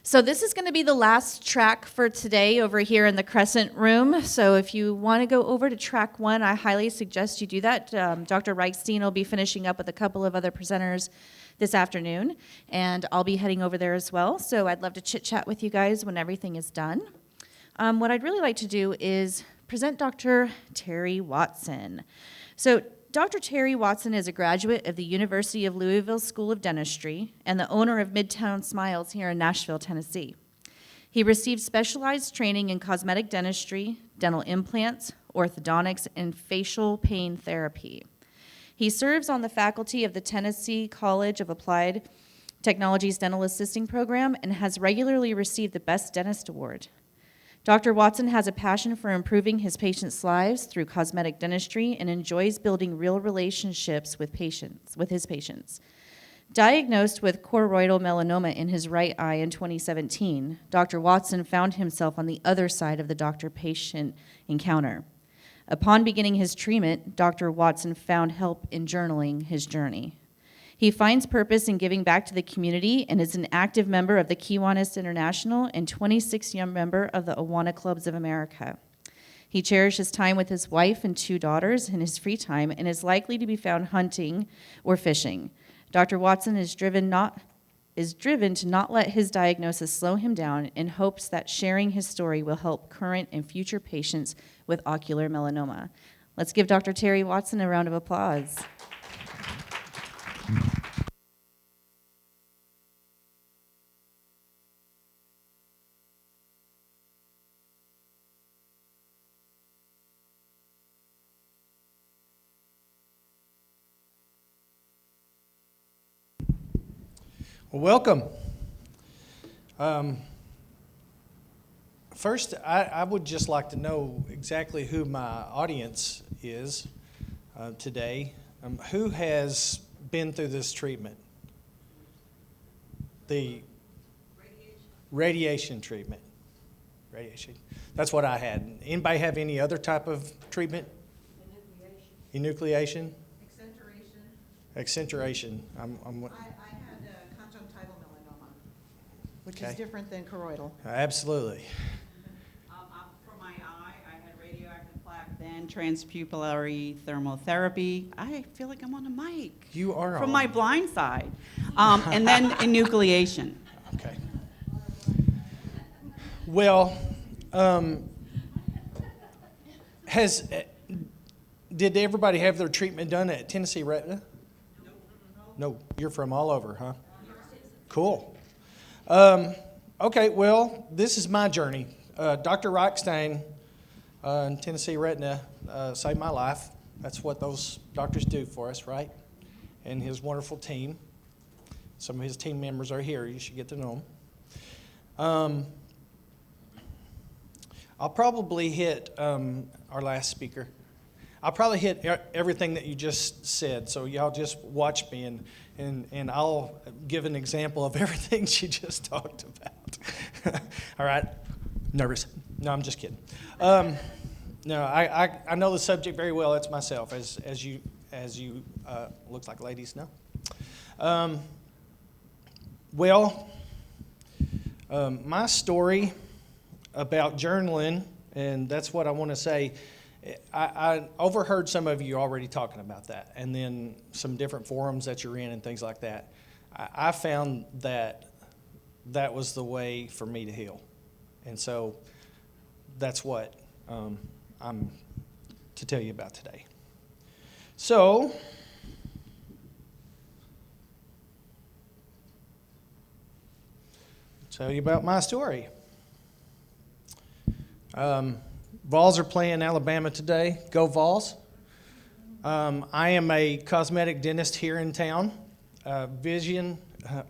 So this is going to be the last track for today over here in the Crescent Room. So if you want to go over to track 1, I highly suggest you do that. Dr. Reichstein will be finishing up with a couple of other presenters this afternoon, and I'll be heading over there as well. So I'd love to chit-chat with you guys when everything is done. What I'd really like to do is present Dr. Terry Watson. So Dr. Terry Watson is a graduate of the University of Louisville School of Dentistry and the owner of Midtown Smiles here in Nashville, Tennessee. He received specialized training in cosmetic dentistry, dental implants, orthodontics, and facial pain therapy. He serves on the faculty of the Tennessee College of Applied Technologies Dental Assisting Program and has regularly received the Best Dentist Award. Dr. Watson has a passion for improving his patients' lives through cosmetic dentistry and enjoys building real relationships with his patients. Diagnosed with choroidal melanoma in his right eye in 2017, Dr. Watson found himself on the other side of the doctor-patient encounter. Upon beginning his treatment, Dr. Watson found help in journaling his journey. He finds purpose in giving back to the community and is an active member of the Kiwanis International and 26th member of the AWANA Clubs of America. He cherishes time with his wife and 2 daughters in his free time and is likely to be found hunting or fishing. Dr. Watson is driven to not let his diagnosis slow him down in hopes that sharing his story will help current and future patients with ocular melanoma. Let's give Dr. Terry Watson a round of applause. Well, welcome. First, I would just like to know exactly who my audience is today. Who has been through this treatment? The radiation treatment. Radiation. That's what I had. Anybody have any other type of treatment? Enucleation. Accentuation. I had conjunctival melanoma, which is different than choroidal. Absolutely. For my eye, I had radioactive plaque, then transpupillary thermotherapy. I feel like I'm on a mic. You are From my blind side. And then enucleation. Okay. Well, did everybody have their treatment done at Tennessee Retina? No, you're from all over, huh? Cool. Okay, well, this is my journey. Dr. Reichstein in Tennessee Retina saved my life. That's what those doctors do for us, right? And his wonderful team. Some of his team members are here. You should get to know them. I'll probably hit our last speaker. I'll probably hit everything that you just said, so y'all just watch me, and I'll give an example of everything she just talked about. All right? Nervous? No, I'm just kidding. No, I know the subject very well. It's myself, as you looks like ladies know. My story about journaling, and that's what I want to say. I overheard some of you already talking about that, and then some different forums that you're in and things like that. I found that was the way for me to heal, and so that's what I'm to tell you about today. So, tell you about my story. Vols are playing Alabama today. Go Vols. I am a cosmetic dentist here in town. Vision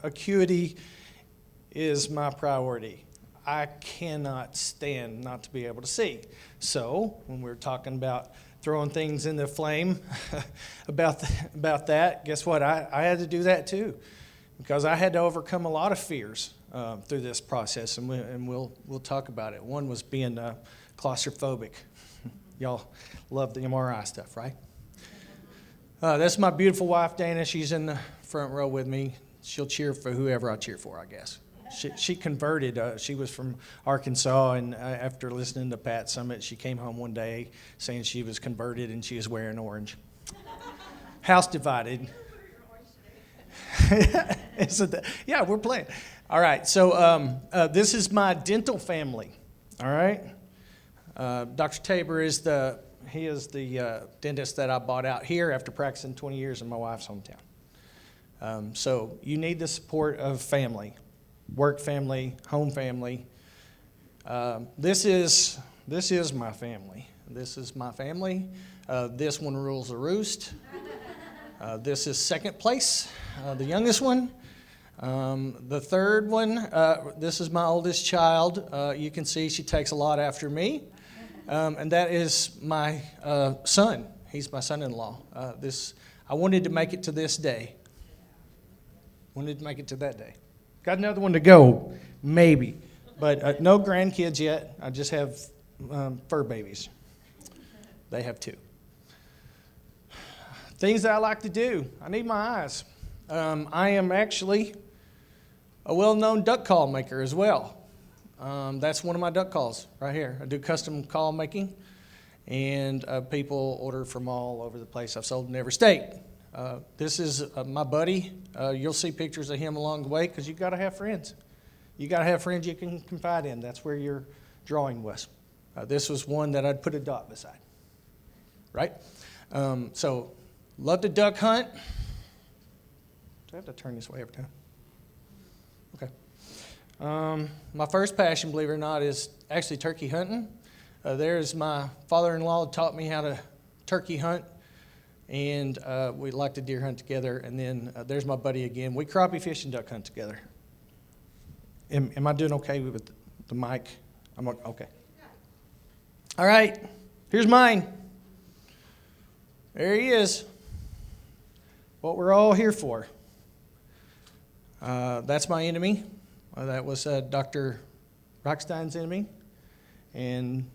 acuity is my priority. I cannot stand not to be able to see. So when we're talking about throwing things in the flame about that, guess what? I had to do that too, because I had to overcome a lot of fears through this process, and we'll talk about it. One was being claustrophobic. Y'all love the MRI stuff, right? That's my beautiful wife, Dana. She's in the front row with me. She'll cheer for whoever I cheer for, I guess. She converted. She was from Arkansas, and after listening to Pat Summit, she came home one day saying she was converted and she was wearing orange. House divided. Yeah, we're playing. All right, so this is my dental family. All right, Dr. Tabor is the dentist that I bought out here after practicing 20 years in my wife's hometown. So you need the support of family, work family, home family. This is my family. This is my family. This one rules the roost. This is second place, the youngest one. The third one, this is my oldest child. You can see she takes a lot after me. And that is my son. He's my son-in-law. I wanted to make it to this day. Wanted to make it to that day. Got another one to go, maybe. But no grandkids yet. I just have fur babies. They have 2. Things that I like to do. I need my eyes. I am actually a well-known duck call maker as well. That's one of my duck calls right here. I do custom call making, and people order from all over the place. I've sold in every state. This is my buddy. You'll see pictures of him along the way because you've got to have friends. You got to have friends you can confide in. That's where your drawing was. This was one that I'd put a dot beside. Right? So, love to duck hunt. Do I have to turn this way every time? Okay. My first passion, believe it or not, is actually turkey hunting. There's my father-in-law who taught me how to turkey hunt, and we like to deer hunt together. And then there's my buddy again. We crappie fish and duck hunt together. Am I doing okay with the mic? I'm okay. All right. Here's mine. There he is. What we're all here for. That's my enemy. That was Dr. Rockstein's enemy. And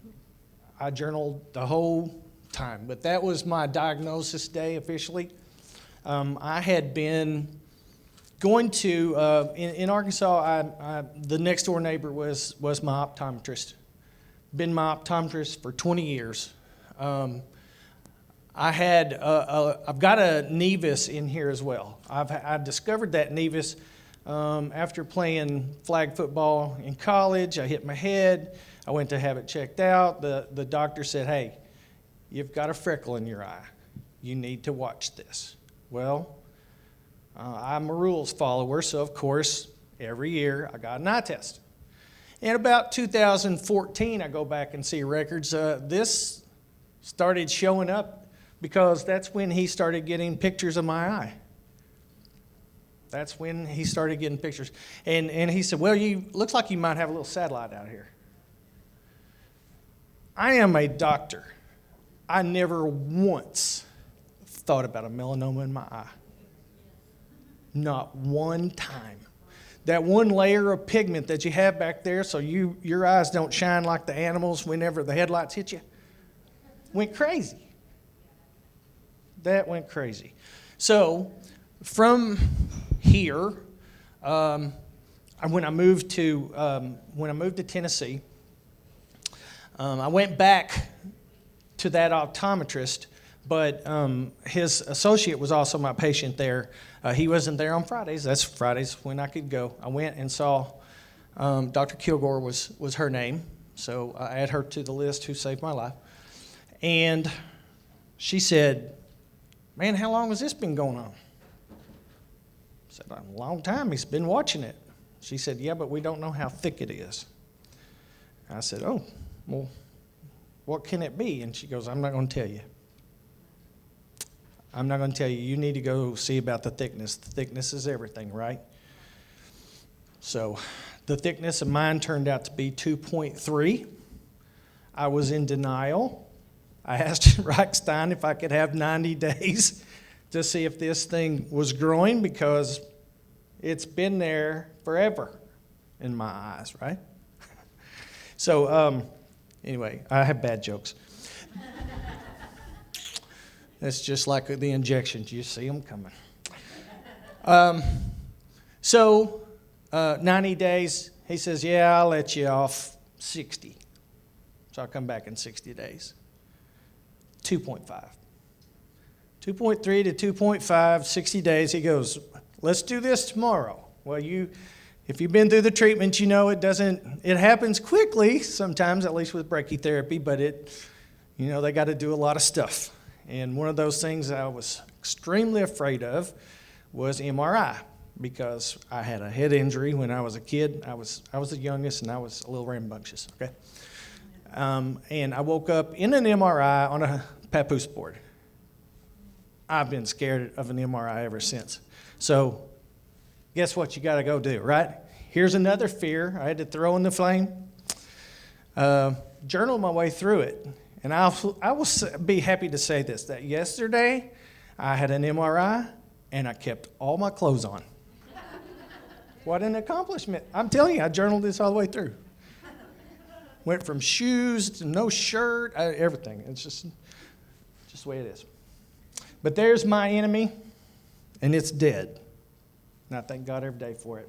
I journaled the whole time. But that was my diagnosis day officially. I had been going to, in Arkansas, the next door neighbor was my optometrist. Been my optometrist for 20 years. I've got a nevus in here as well. I discovered that nevus after playing flag football in college. I hit my head. I went to have it checked out. The doctor said, "Hey, you've got a freckle in your eye. You need to watch this." Well, I'm a rules follower, so of course, every year I got an eye test. In about 2014, I go back and see records. This started showing up because that's when he started getting pictures of my eye. That's when he started getting pictures. And he said, "Well, looks like you might have a little satellite out here." I am a doctor. I never once thought about a melanoma in my eye. Not one time. That one layer of pigment that you have back there so your eyes don't shine like the animals whenever the headlights hit you, went crazy. That went crazy. So from here, when I moved to Tennessee, I went back to that optometrist, but his associate was also my patient there. He wasn't there on Fridays. That's Fridays when I could go. I went and saw Dr. Kilgore was her name, so I add her to the list who saved my life. And she said, "Man, how long has this been going on?" I said, "A long time. He's been watching it." She said, "Yeah, but we don't know how thick it is." I said, "Oh, well, what can it be?" And she goes, "I'm not going to tell you. I'm not going to tell you. You need to go see about the thickness. The thickness is everything, right?" So the thickness of mine turned out to be 2.3. I was in denial. I asked Reichstein if I could have 90 days to see if this thing was growing because it's been there forever in my eyes, right? So anyway, I have bad jokes. It's just like the injections. You see them coming. So 90 days. He says, yeah, I'll let you off 60. So I'll come back in 60 days. 2.5. 2.3 to 2.5, 60 days. He goes, let's do this tomorrow. Well, if you've been through the treatment, you know it happens quickly sometimes, at least with brachytherapy, but they got to do a lot of stuff. And one of those things I was extremely afraid of was MRI, because I had a head injury when I was a kid. I was the youngest, and I was a little rambunctious, okay? And I woke up in an MRI on a papoose board. I've been scared of an MRI ever since. So guess what you got to go do, right? Here's another fear I had to throw in the flame. Journal my way through it. And I will be happy to say this, that yesterday I had an MRI and I kept all my clothes on. What an accomplishment. I'm telling you, I journaled this all the way through. Went from shoes to no shirt, everything. It's just the way it is. But there's my enemy, and it's dead. And I thank God every day for it.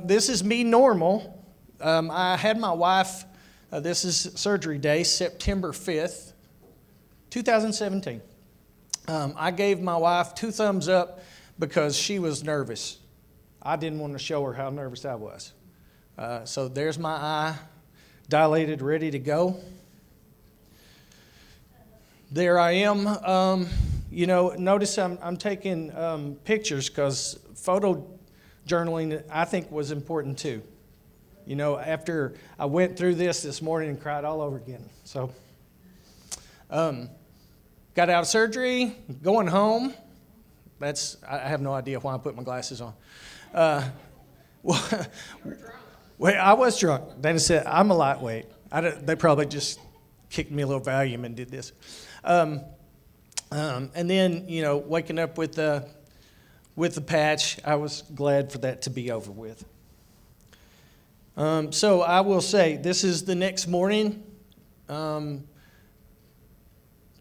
This is me normal. I had my wife, this is surgery day, September 5th, 2017. I gave my wife 2 thumbs up because she was nervous. I didn't want to show her how nervous I was. So there's my eye, dilated, ready to go. There I am. Notice I'm taking pictures because photo journaling, I think, was important too. After I went through this morning and cried all over again. So, got out of surgery, going home. I have no idea why I put my glasses on. Well, I was drunk. They said, I'm a lightweight. They probably just kicked me a little Valium and did this. And then, waking up with the patch, I was glad for that to be over with. So I will say, this is the next morning.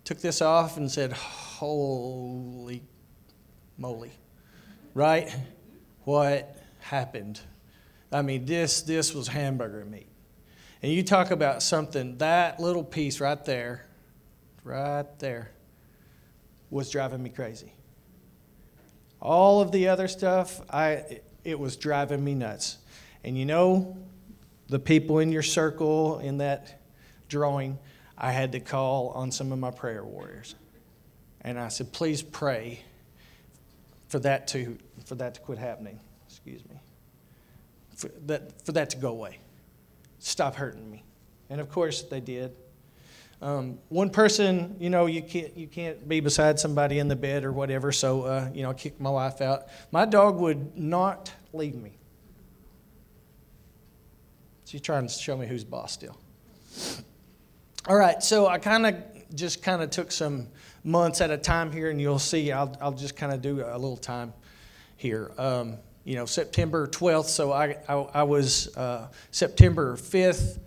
Took this off and said, holy moly, right? What happened? I mean, this was hamburger meat. And you talk about something, that little piece right there, was driving me crazy. All of the other stuff, it was driving me nuts. And the people in your circle in that drawing, I had to call on some of my prayer warriors. And I said, please pray for that to quit happening. Excuse me. For that to go away. Stop hurting me. And of course they did. One person, you can't be beside somebody in the bed or whatever, so I kicked my wife out. My dog would not leave me. She's trying to show me who's boss still. All right, so I kind of took some months at a time here, and you'll see I'll just kind of do a little time here. September 12th, so I was September 5th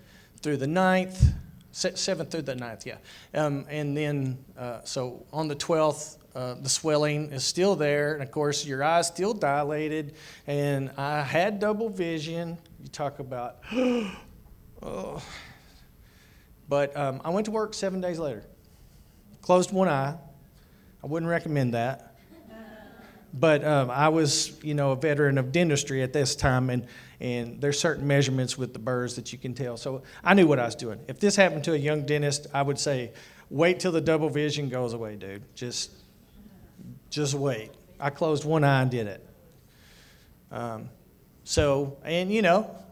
through the 9th, 7th through the 9th, yeah. And then, so on the 12th, the swelling is still there, and of course your eye's still dilated, and I had double vision. You talk about, oh. But I went to work 7 days later. Closed one eye. I wouldn't recommend that. But I was, a veteran of dentistry at this time, and there's certain measurements with the burrs that you can tell. So I knew what I was doing. If this happened to a young dentist, I would say, wait till the double vision goes away, dude. Just wait. I closed one eye and did it.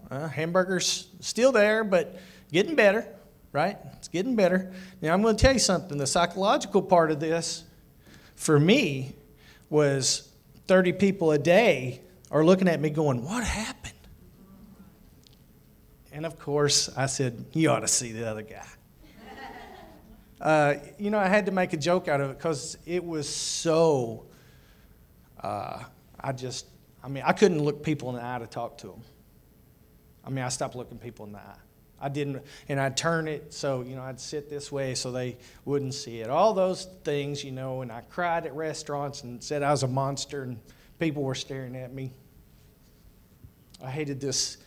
Hamburger's still there, but getting better, right? It's getting better. Now, I'm going to tell you something. The psychological part of this, for me, was 30 people a day are looking at me going, what happened? And, of course, I said, you ought to see the other guy. I had to make a joke out of it because it was so, I couldn't look people in the eye to talk to them. I stopped looking people in the eye. I didn't, and I'd turn it so, I'd sit this way so they wouldn't see it. All those things, and I cried at restaurants and said I was a monster and people were staring at me. I hated this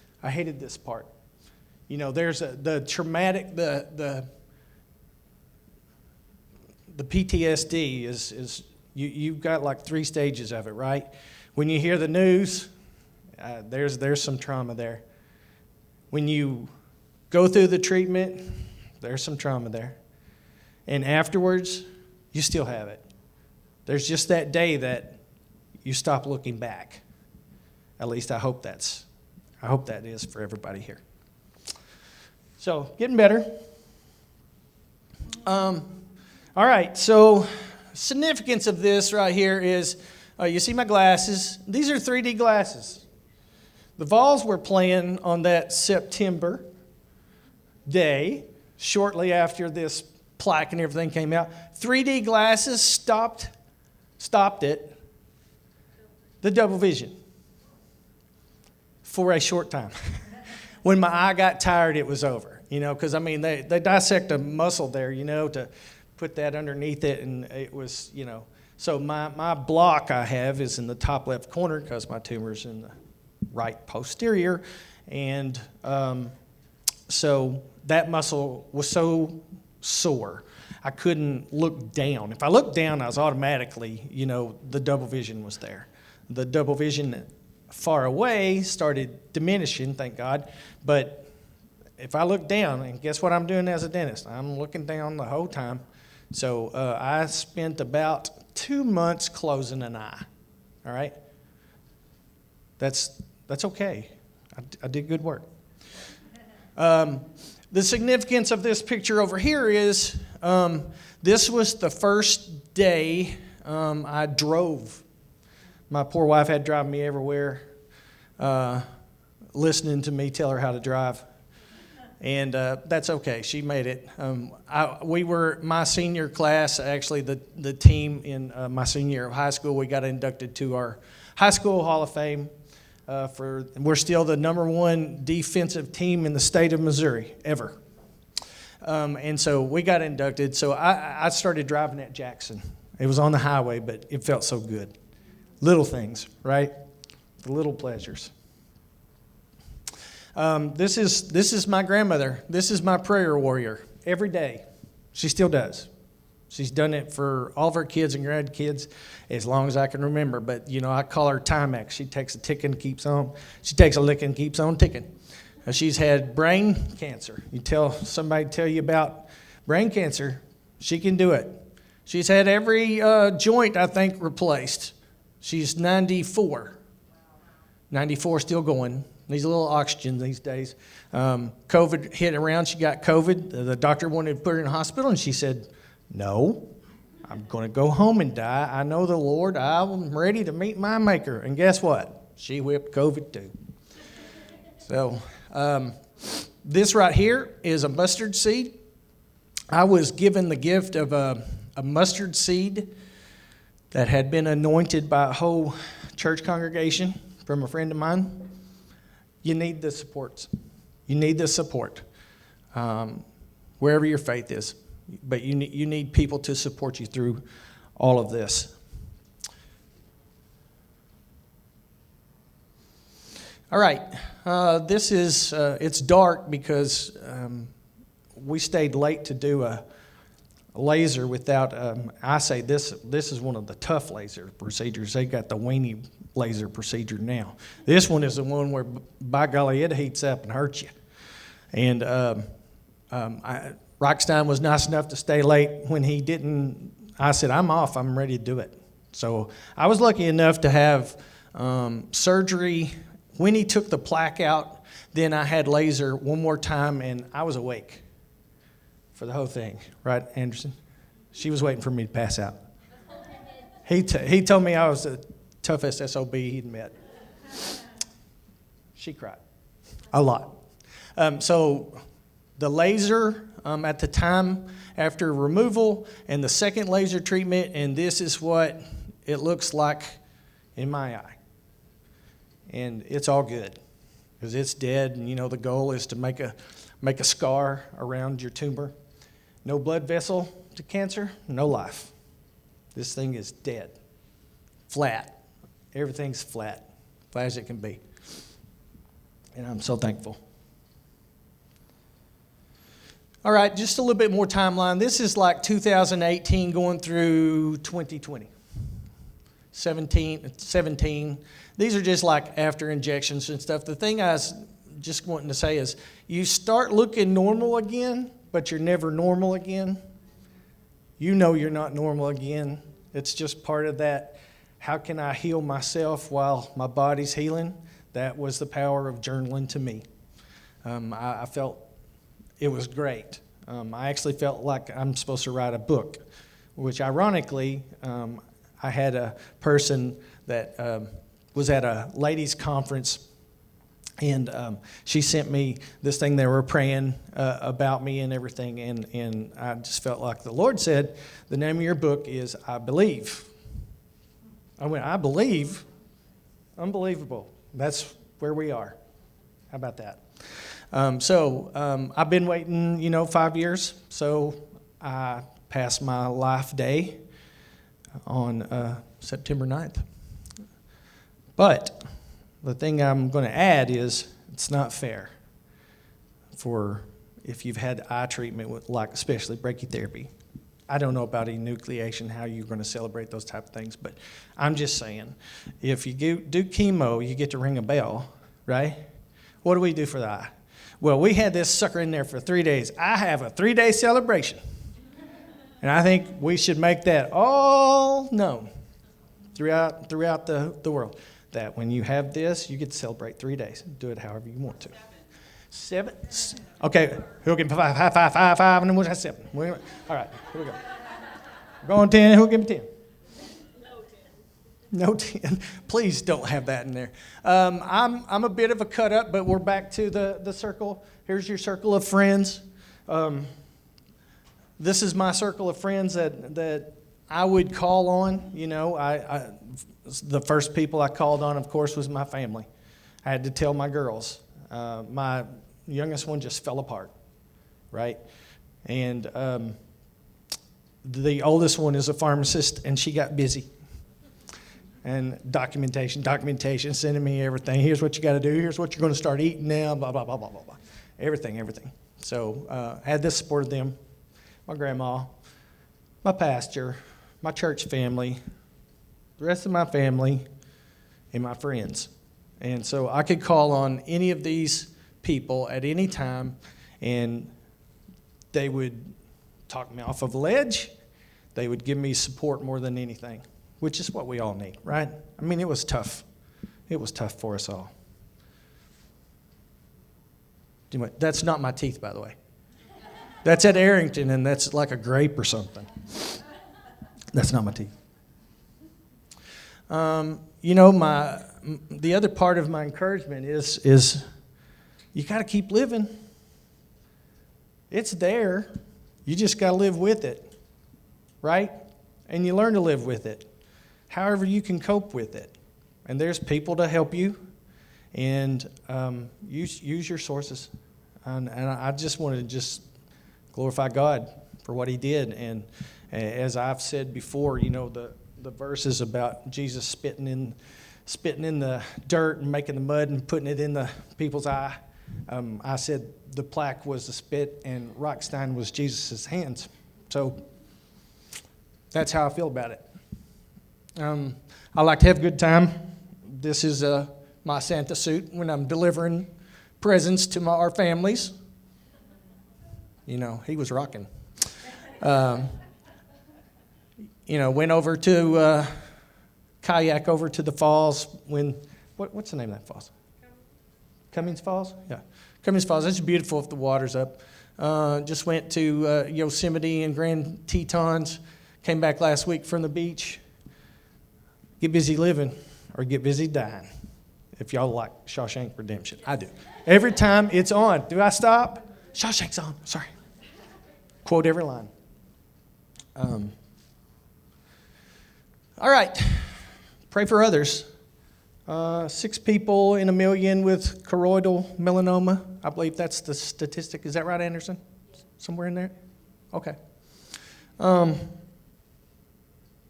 part. You know, there's the traumatic, the PTSD is you've got like 3 stages of it, right? When you hear the news, there's some trauma there. When you go through the treatment, there's some trauma there. And afterwards, you still have it. There's just that day that you stop looking back. At least I hope that is for everybody here. So, getting better. All right, so significance of this right here is, you see my glasses. These are 3D glasses. The Vols were playing on that September day, shortly after this plaque and everything came out. 3D glasses stopped it, the double vision, for a short time. When my eye got tired, it was over, you know, because, I mean, they dissect a muscle there, you know, to put that underneath it, and it was, you know. So my block I have is in the top left corner because my tumor's in the right posterior, and so that muscle was so sore, I couldn't look down. If I looked down, I was automatically, you know, the double vision was there. The double vision far away started diminishing, thank God, but if I look down, and guess what I'm doing as a dentist? I'm looking down the whole time. So I spent about 2 months closing an eye, all right? That's okay. I did good work. The significance of this picture over here is this was the first day I drove. My poor wife had to drive me everywhere, listening to me tell her how to drive. And that's okay. She made it. We were, my senior class, actually the team in my senior year of high school, we got inducted to our High School Hall of Fame. We're still the #1 defensive team in the state of Missouri, ever. And so we got inducted. So I started driving at Jackson. It was on the highway, but it felt so good. Little things, right? The little pleasures. This is my grandmother. This is my prayer warrior every day. She still does. She's done it for all of her kids and grandkids as long as I can remember. But, you know, I call her Timex. She takes a ticking, keeps on. She takes a licking, keeps on ticking. She's had brain cancer. You tell somebody tell you about brain cancer, she can do it. She's had every joint, I think, replaced. She's 94. 94, still going. Needs a little oxygen these days. COVID hit around. She got COVID. The doctor wanted to put her in the hospital, and she said, "No, I'm going to go home and die. I know the Lord. I'm ready to meet my Maker." And guess what? She whipped COVID too. So this right here is a mustard seed. I was given the gift of a mustard seed that had been anointed by a whole church congregation from a friend of mine. You need the supports. You need the support, wherever your faith is. But you need people to support you through all of this. All right, this is, it's dark because we stayed late to do a laser without, I say this is one of the tough laser procedures. They got the weenie laser procedure now. This one is the one where, by golly, it heats up and hurts you. And Rockstein was nice enough to stay late. When he didn't, I said, "I'm off. I'm ready to do it." So I was lucky enough to have surgery. When he took the plaque out, then I had laser one more time, and I was awake for the whole thing. Right, Anderson? She was waiting for me to pass out. He told me I was the toughest SOB he'd met. She cried a lot. So the laser at the time after removal and the second laser treatment, and this is what it looks like in my eye. And it's all good because it's dead, and you know the goal is to make a scar around your tumor. No blood vessel to cancer, no life. This thing is dead, flat. Everything's flat as it can be. And I'm so thankful. All right, just a little bit more timeline. This is like 2018 going through 2020. 17. These are just like after injections and stuff. The thing I was just wanting to say is you start looking normal again, but you're never normal again. You know you're not normal again. It's just part of that. How can I heal myself while my body's healing? That was the power of journaling to me. I felt it was great. I actually felt like I'm supposed to write a book, which ironically, I had a person that was at a ladies' conference, and she sent me this thing. They were praying about me and everything, and I just felt like the Lord said, the name of your book is I Believe. I went, I believe? Unbelievable. That's where we are. How about that? I've been waiting, 5 years, so I passed my life day on September 9th. But the thing I'm going to add is it's not fair for if you've had eye treatment with, like especially brachytherapy. I don't know about enucleation, how you're going to celebrate those type of things, but I'm just saying, if you do chemo, you get to ring a bell, right? What do we do for the eye? Well, we had this sucker in there for 3 days. I have a 3-day celebration. And I think we should make that all known throughout the world, that when you have this, you get to celebrate 3 days. Do it however you want to. 7? Okay, who'll give me 5, and then we'll have 7. All right, here we go. We're going 10, who'll give me 10? No 10. Please don't have that in there. I'm a bit of a cut up, but we're back to the circle. Here's your circle of friends. This is my circle of friends that I would call on. The first people I called on, of course, was my family. I had to tell my girls. My youngest one just fell apart, right? And the oldest one is a pharmacist, and she got busy. And documentation, sending me everything. Here's what you got to do. Here's what you're going to start eating now, blah, blah, blah, blah, blah, blah. Everything. So I had the support of them, my grandma, my pastor, my church family, the rest of my family, and my friends. And so I could call on any of these people at any time, and they would talk me off of a ledge. They would give me support more than anything, which is what we all need, right? I mean, it was tough. It was tough for us all. That's not my teeth, by the way. That's at Arrington, and that's like a grape or something. That's not my teeth. The other part of my encouragement is you got to keep living. It's there. You just got to live with it, right? And you learn to live with it, however you can cope with it. And there's people to help you, and use your sources. And I just want to just glorify God for what he did. And as I've said before, the verses about Jesus spitting in the dirt and making the mud and putting it in the people's eye. I said the plaque was the spit and Rockstein was Jesus' hands. So that's how I feel about it. I like to have a good time. This is my Santa suit when I'm delivering presents to our families. He was rocking. Went over to kayak over to the falls when, what's the name of that falls? Cummings Falls? Yeah. Cummings Falls. It's beautiful if the water's up. Just went to Yosemite and Grand Tetons. Came back last week from the beach. Get busy living or get busy dying. If y'all like Shawshank Redemption. I do. Every time it's on. Do I stop? Shawshank's on. Sorry. Quote every line. All right. Pray for others. 6 people in a million with choroidal melanoma. I believe that's the statistic. Is that right, Anderson? Somewhere in there? Okay.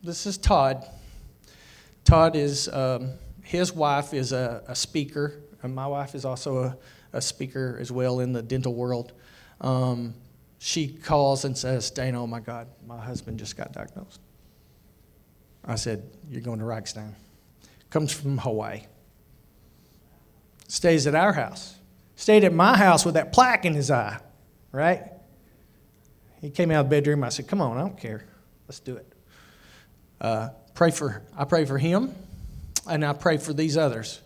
This is Todd. Todd is, his wife is a speaker. and my wife is also a speaker as well in the dental world. She calls and says, Dana, oh my God, my husband just got diagnosed. I said, you're going to Reichstein. Comes from Hawaii. Stays at our house. Stayed at my house with that plaque in his eye, right? He came out of the bedroom. I said, come on, I don't care. Let's do it. I pray for him, and I pray for these others.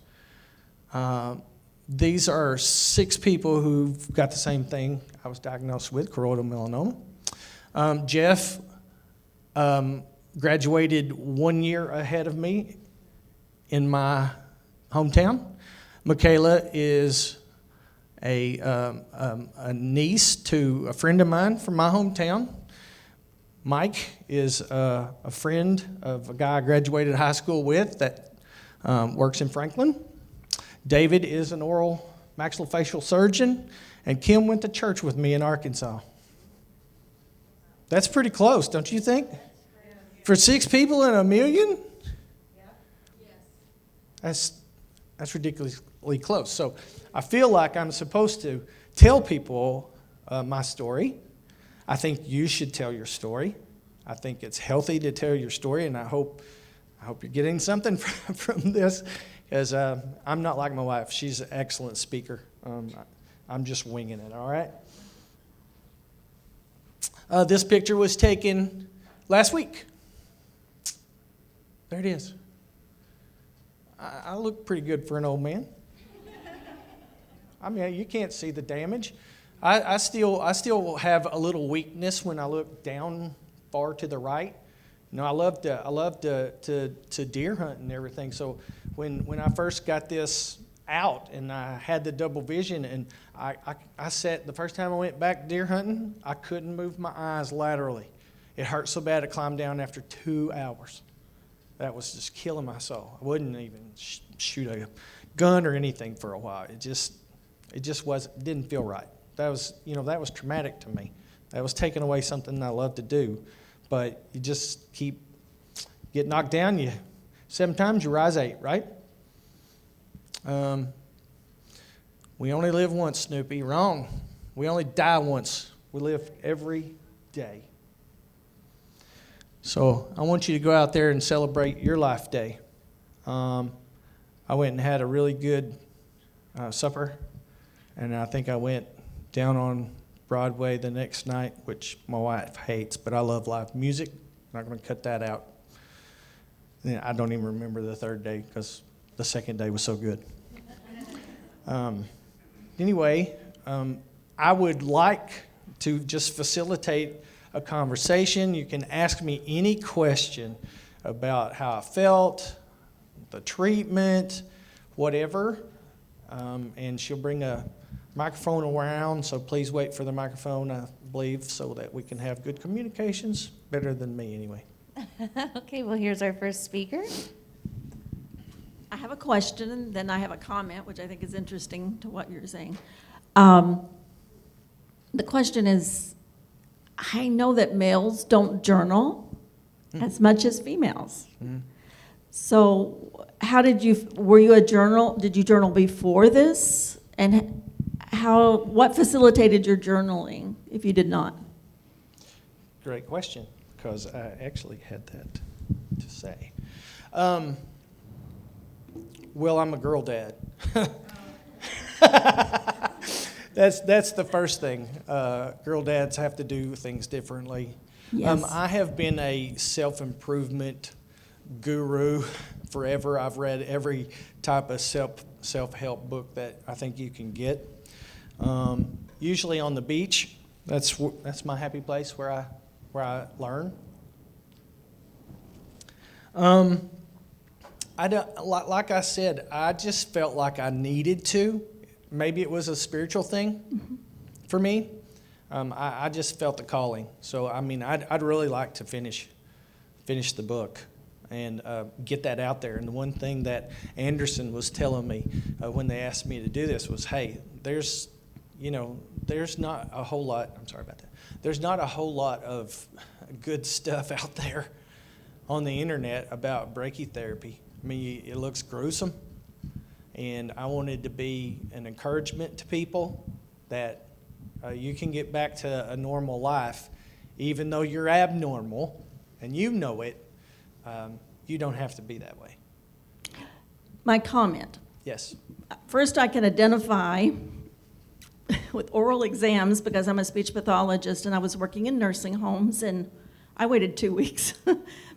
These are 6 people who've got the same thing I was diagnosed with, choroidal melanoma. Jeff graduated 1 year ahead of me in my hometown. Michaela is a niece to a friend of mine from my hometown. Mike is a friend of a guy I graduated high school with that works in Franklin. David is an oral maxillofacial surgeon, and Kim went to church with me in Arkansas. That's pretty close, don't you think? For 6 people in 1 million? That's ridiculously close. So I feel like I'm supposed to tell people my story. I think you should tell your story. I think it's healthy to tell your story, and I hope you're getting something from this, because I'm not like my wife. She's an excellent speaker. I'm just winging it, all right? This picture was taken last week. There it is. I look pretty good for an old man. I mean, you can't see the damage. I still have a little weakness when I look down far to the right. You know, I love to deer hunt and everything. So when I first got this out and I had the double vision, and I sat, the first time I went back deer hunting, I couldn't move my eyes laterally. It hurt so bad I climbed down after 2 hours. That was just killing my soul. I wouldn't even shoot a gun or anything for a while. It just didn't feel right. That was traumatic to me. That was taking away something I love to do. But you just get knocked down. 7 times, you rise 8, right? We only live once, Snoopy. Wrong. We only die once. We live every day. So I want you to go out there and celebrate your life day. I went and had a really good supper, and I think I went down on Broadway the next night, which my wife hates, but I love live music. I'm not going to cut that out. And I don't even remember the 3rd day because the 2nd day was so good. Anyway, I would like to just facilitate a conversation. You can ask me any question about how I felt, the treatment, whatever, and she'll bring a microphone around, so please wait for the microphone, I believe, so that we can have good communications, better than me anyway. Okay, well, here's our first speaker. I have a question, and then I have a comment, which I think is interesting to what you're saying. The question is, I know that males don't journal as much as females. So how did you journal before this? And what facilitated your journaling if you did not? Great question, because I actually had that to say. Well, I'm a girl dad. That's the first thing. Girl dads have to do things differently. Yes. I have been a self-improvement guru forever. I've read every type of self-help book that I think you can get. Usually on the beach. That's my happy place where I learn. Like I said, I just felt like I needed to. Maybe it was a spiritual thing for me. I just felt the calling. So, I mean, I'd really like to finish the book and get that out there. And the one thing that Anderson was telling me when they asked me to do this was, hey, there's not a whole lot, I'm sorry about that. There's not a whole lot of good stuff out there on the internet about brachytherapy. I mean, it looks gruesome. And I wanted to be an encouragement to people that you can get back to a normal life, even though you're abnormal and you know it. You don't have to be that way. My comment. Yes. First, I can identify with oral exams because I'm a speech pathologist and I was working in nursing homes, and I waited 2 weeks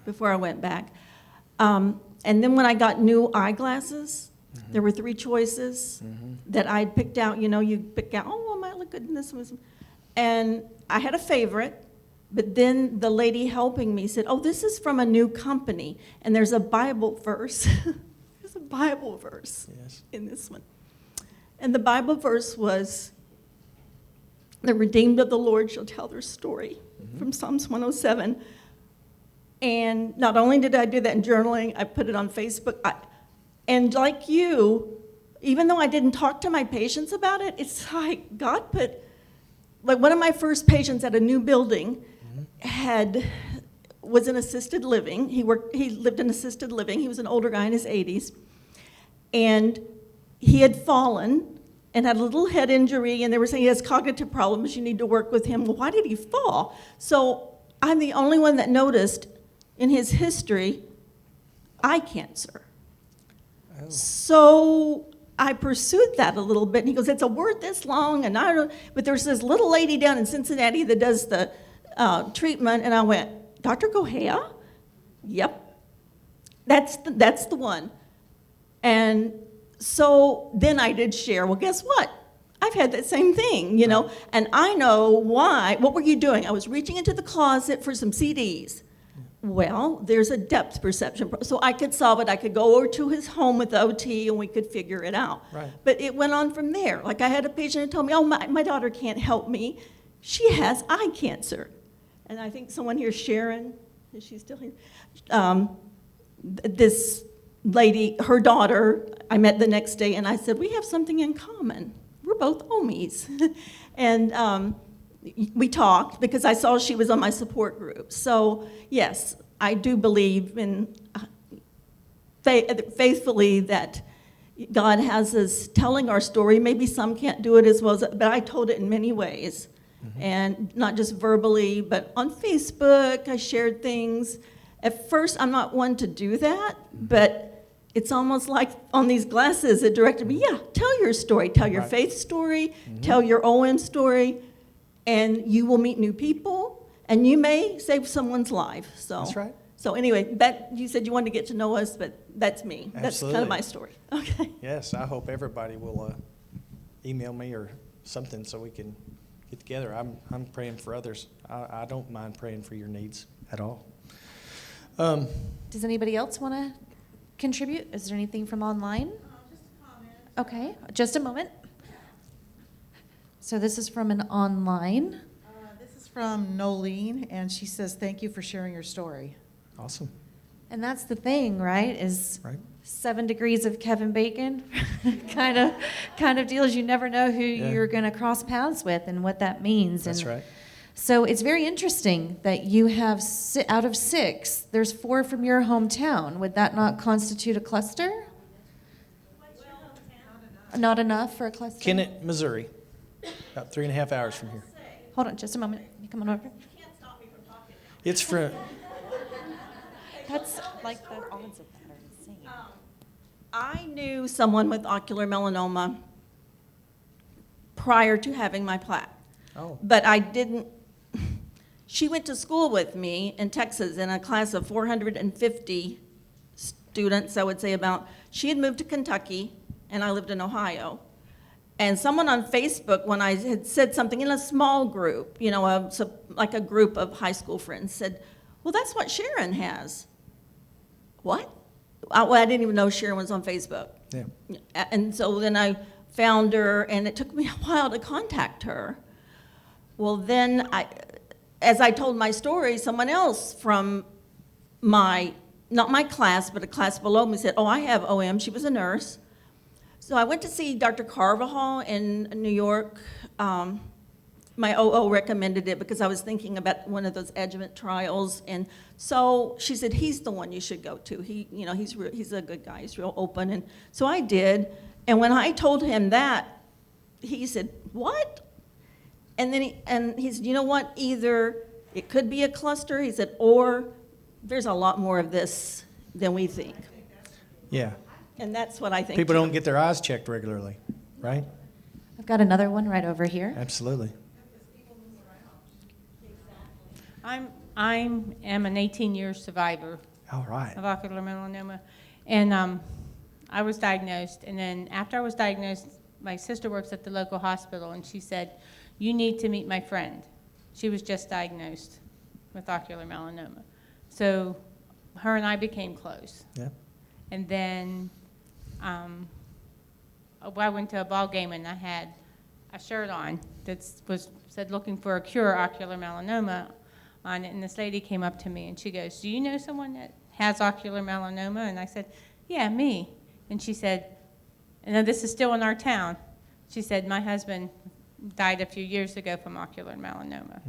before I went back. And then when I got new eyeglasses, there were 3 choices that I'd picked out. You know, you pick out, oh, I might look good in this one. And I had a favorite, but then the lady helping me said, oh, this is from a new company, and there's a Bible verse. There's a Bible verse in this one. And the Bible verse was, the redeemed of the Lord shall tell their story, from Psalms 107. And not only did I do that in journaling, I put it on Facebook. And like you, even though I didn't talk to my patients about it, it's like God put, like one of my first patients at a new building was in assisted living. He lived in assisted living. He was an older guy in his 80s. And he had fallen and had a little head injury, and they were saying he has cognitive problems, you need to work with him. Well, why did he fall? So I'm the only one that noticed in his history eye cancer. Oh. So I pursued that a little bit, and he goes, it's a word this long, and I don't, but there's this little lady down in Cincinnati that does the treatment, and I went, Dr. Gohea? Yep, that's the one. And so then I did share, well, guess what? I've had that same thing, you know, and I know why. What were you doing? I was reaching into the closet for some CDs. Well, there's a depth perception, so I could solve it. I could go over to his home with the OT, and we could figure it out. Right. But it went on from there. Like I had a patient who told me, oh, my daughter can't help me. She has eye cancer. And I think someone here, Sharon, is she still here? This lady, her daughter, I met the next day, and I said, we have something in common. We're both OMIs. And we talked because I saw she was on my support group. So yes, I do believe in faithfully that God has us telling our story. Maybe some can't do it as well, but I told it in many ways. And not just verbally, but on Facebook, I shared things. At first, I'm not one to do that, but it's almost like on these glasses, it directed me, yeah, tell your story. Tell your faith story, tell your OM story, and you will meet new people, and you may save someone's life. So, that's right. So anyway, that you said you wanted to get to know us, but that's me. Absolutely. That's kind of my story. Okay. Yes, I hope everybody will email me or something so we can get together. I'm praying for others. I don't mind praying for your needs at all. Does anybody else want to contribute? Is there anything from online? Just a comment. Okay, just a moment. So this is from an online. This is from Nolene, and she says, thank you for sharing your story. Awesome. And that's the thing, right? Is 7 degrees of Kevin Bacon kind of deals. You never know who you're going to cross paths with and what that means. That's right. So it's very interesting that you have, out of 6, there's 4 from your hometown. Would that not constitute a cluster? Not enough for a cluster? Kennett, Missouri, about 3.5 hours from here. Hold on just a moment. You come on over. You can't stop me from talking. It's from... That's like the odds of that are insane. I knew someone with ocular melanoma prior to having my plaque. Oh. But I didn't. She went to school with me in Texas in a class of 450 students, I would say about. She had moved to Kentucky, and I lived in Ohio. And someone on Facebook, when I had said something in a small group, you know, like a group of high school friends, said, well, that's what Sharon has. What? Well, I didn't even know Sharon was on Facebook. Yeah. And so then I found her, and it took me a while to contact her. Well, then, as I told my story, someone else from not my class, but a class below me said, oh, I have OM. She was a nurse. So I went to see Dr. Carvajal in New York. My OO recommended it because I was thinking about one of those adjuvant trials. And so she said, he's the one you should go to. He's a good guy. He's real open. And so I did. And when I told him that, he said, "What?" And then he said, "You know what? Either it could be a cluster," he said, "or there's a lot more of this than we think." Yeah. And that's what I think. People too. don't get their eyes checked regularly, right? I've got another one right over here. Absolutely. I am an 18-year survivor All right. of ocular melanoma, and I was diagnosed. And then after I was diagnosed, my sister works at the local hospital, and she said, "You need to meet my friend." She was just diagnosed with ocular melanoma, so her and I became close. Yeah. And then I went to a ball game, and I had a shirt on that said "Looking for a Cure Ocular Melanoma" on it, and this lady came up to me and she goes, "Do you know someone that has ocular melanoma?" And I said, "Yeah, me." And she said, and this is still in our town, she said, "My husband died a few years ago from ocular melanoma."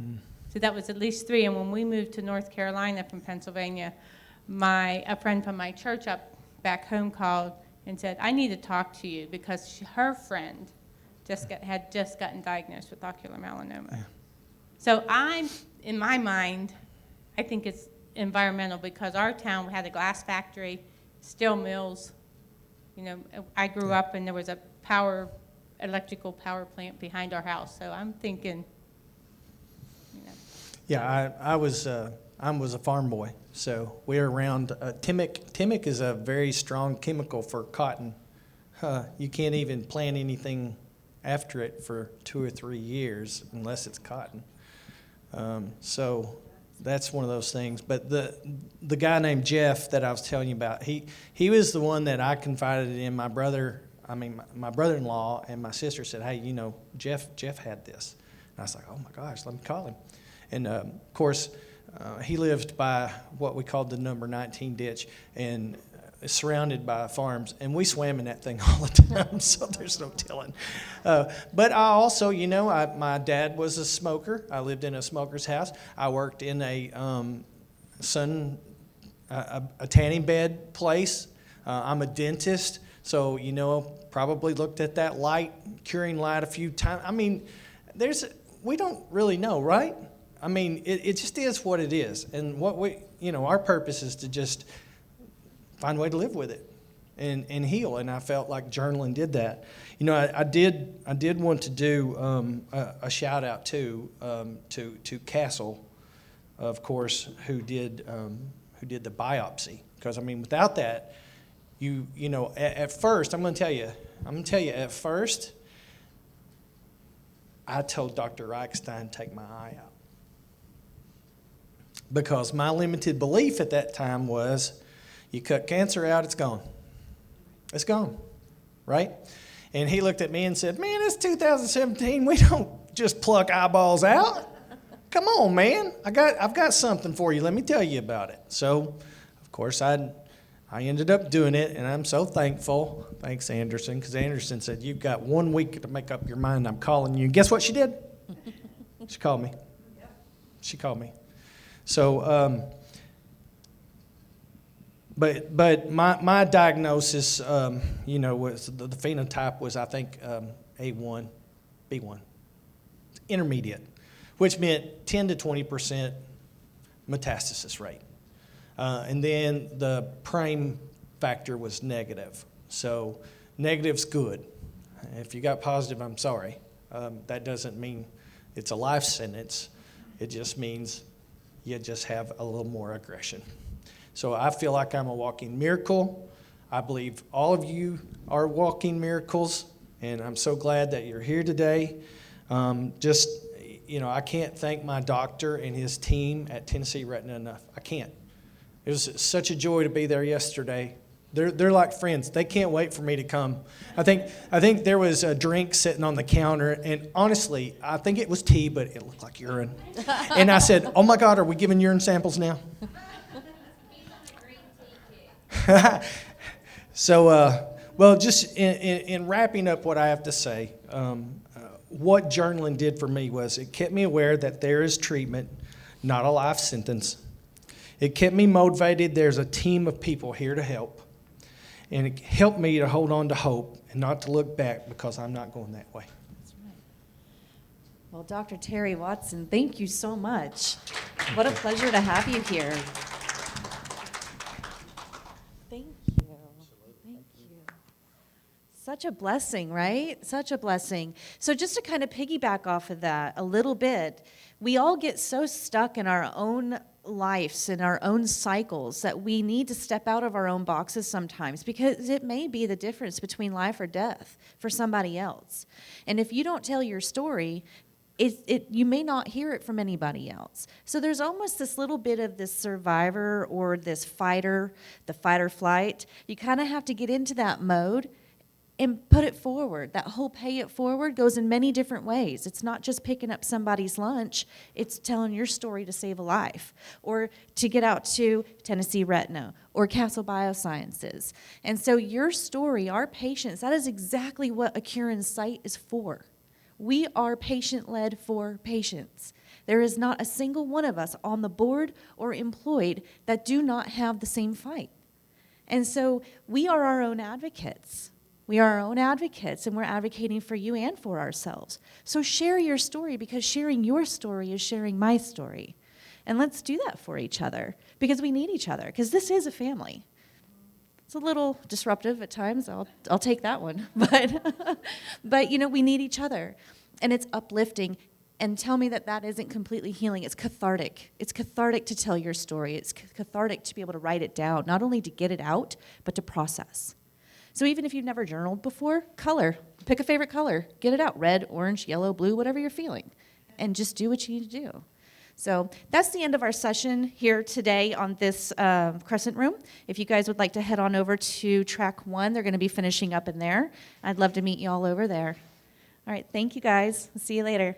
So that was at least 3. And when we moved to North Carolina from Pennsylvania, a friend from my church back home called and said, "I need to talk to you," because her friend had just gotten diagnosed with ocular melanoma. Yeah. So in my mind, I think it's environmental, because our town had a glass factory, steel mills. You know, I grew up and there was a electrical power plant behind our house. So I'm thinking, you know. Yeah, I was a farm boy, so we're around Timic. Timic is a very strong chemical for cotton. You can't even plant anything after it for 2 or 3 years unless it's cotton. So that's one of those things. But the guy named Jeff that I was telling you about, he was the one that I confided in. My brother-in-law and my sister said, "Hey, you know, Jeff had this." And I was like, "Oh my gosh, let me call him." And of course, he lived by what we called the number 19 ditch, and surrounded by farms, and we swam in that thing all the time, so there's no telling. But I also, you know, my dad was a smoker. I lived in a smoker's house. I worked in a tanning bed place. I'm a dentist, so, you know, probably looked at that curing light a few times. I mean, we don't really know, right? I mean, it just is what it is, and our purpose is to just find a way to live with it and heal. And I felt like journaling did that. You know, I did want to do a shout out to Castle, of course, who did the biopsy. Because I mean, without that, you know, at first, I'm going to tell you, at first, I told Dr. Reichstein to take my eye out, because my limited belief at that time was, you cut cancer out, it's gone. It's gone, right? And he looked at me and said, "Man, it's 2017. We don't just pluck eyeballs out. Come on, man. I've got something for you. Let me tell you about it." So, of course, I ended up doing it, and I'm so thankful. Thanks, Anderson, because Anderson said, "You've got 1 week to make up your mind. I'm calling you." And guess what she did? She called me. She called me. So, But my diagnosis, you know, was the phenotype was, I think, A1, B1, intermediate, which meant 10 to 20% metastasis rate. And then the prime factor was negative. So negative's good. If you got positive, I'm sorry. That doesn't mean it's a life sentence. It just means you just have a little more aggression. So I feel like I'm a walking miracle. I believe all of you are walking miracles, and I'm so glad that you're here today. I can't thank my doctor and his team at Tennessee Retina enough. I can't. It was such a joy to be there yesterday. They're like friends. They can't wait for me to come. I think there was a drink sitting on the counter, and honestly, I think it was tea, but it looked like urine. And I said, "Oh my God, are we giving urine samples now?" So, just in wrapping up what I have to say, what journaling did for me was it kept me aware that there is treatment, not a life sentence. It kept me motivated. There's a team of people here to help. And it helped me to hold on to hope and not to look back, because I'm not going that way. Well, Dr. Terry Watson, thank you so much. What a pleasure to have you here. Thank you. Thank you. Such a blessing, right? Such a blessing. So just to kind of piggyback off of that a little bit, we all get so stuck in our own lives and our own cycles that we need to step out of our own boxes sometimes, because it may be the difference between life or death for somebody else. And if you don't tell your story, you may not hear it from anybody else. So there's almost this little bit of this survivor or this fighter, the fight or flight. You kind of have to get into that mode and put it forward. That whole pay it forward goes in many different ways. It's not just picking up somebody's lunch. It's telling your story to save a life, or to get out to Tennessee Retina or Castle Biosciences. And so your story, our patients, that is exactly what a Cure in Sight is for. We are patient-led for patients. There is not a single one of us on the board or employed that do not have the same fight. And so we are our own advocates. We are our own advocates, and we're advocating for you and for ourselves. So share your story, because sharing your story is sharing my story. And let's do that for each other, because we need each other, because this is a family. It's a little disruptive at times. I'll take that one. But you know, we need each other, and it's uplifting. And tell me that isn't completely healing. It's cathartic. It's cathartic to tell your story. It's cathartic to be able to write it down, not only to get it out, but to process. So even if you've never journaled before, color. Pick a favorite color. Get it out. Red, orange, yellow, blue, whatever you're feeling. And just do what you need to do. So that's the end of our session here today on this Crescent Room. If you guys would like to head on over to track 1, they're going to be finishing up in there. I'd love to meet you all over there. All right, thank you guys. See you later.